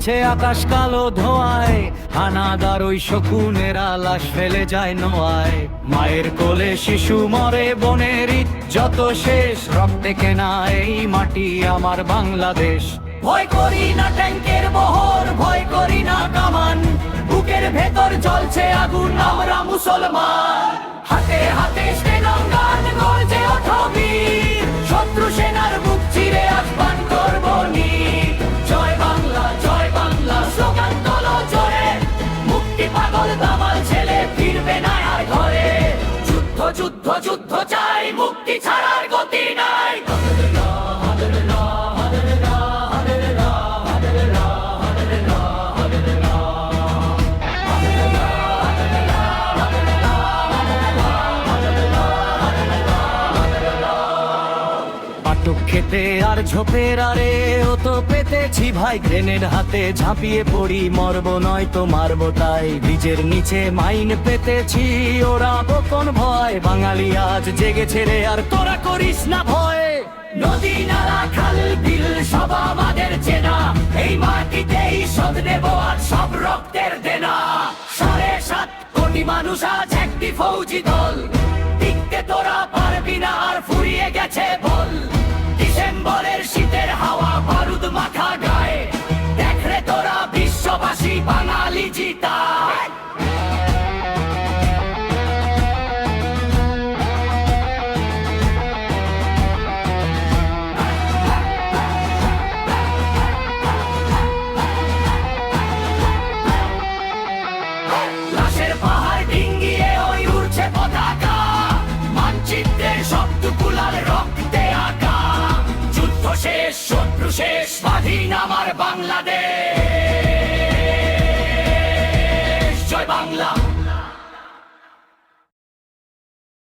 আছে আকাশ কালো ধোঁয়ায়, হানাদার ওই শকুনেরা লাশ ফেলে যায় নোয়ায়। মায়ের কোলে শিশু মরে, বনের যত শেষ, রক্তে কেনা এই মাটি আমার বাংলাদেশ। ভয় করি না ট্যাঙ্কের বহর, ভয় করি না কামান, বুকের ভেতর জ্বলছে আগুন, আমরা মুসলমান। হাতে হাতে সেনাঙ্গান গর্জে ওঠো বীর, শত্রু সেনার বুক চিরে আহ্বান করব নীর। জয় বাংলা স্লোগান তোলো জোরে, মুক্তি পাগল দামাল ছেলে ফিরবে না আর ঘরে। যুদ্ধ যুদ্ধ যুদ্ধ চাই, মুক্তি ছাড়ার গতি নাই। খেতে আর ঝোপের আরে ও তো পেতেছি ভাই, গ্রেনেড হাতে ঝাঁপিয়ে পড়ি, মরবো নয় তো মারবো তাই। বীজের নিচে মাইন পেতেছি, ওরা কোন ভয়, বাঙালি আজ জেগেছে রে, আর তোরা করিস না ভয়। নদী নালা খাল বিল সব আমাদের চেনা, এই মাটিতেই শোধ নেব আর সব রক্তের দেনা। 7.5 কোটি মানুষ আজ একটি ফৌজি দল, টিকতে তোরা পারবি না আর ফুরিয়ে গেছে বল। ডিসেম্বরের শীতের হাওয়া বারুদ মাখা গায়ে, দেখ রে তোরা বিশ্ববাসী বাঙালি জিতা। লাশের পাহাড় ডিঙ্গিয়ে ওই উড়ছে পতাকা, মানচিত্রের শব্দগুলার রক্তে আঁকা। যুদ্ধ শেষ, শত্রু শেষ, স্বাধীন আমার বাংলাদেশ।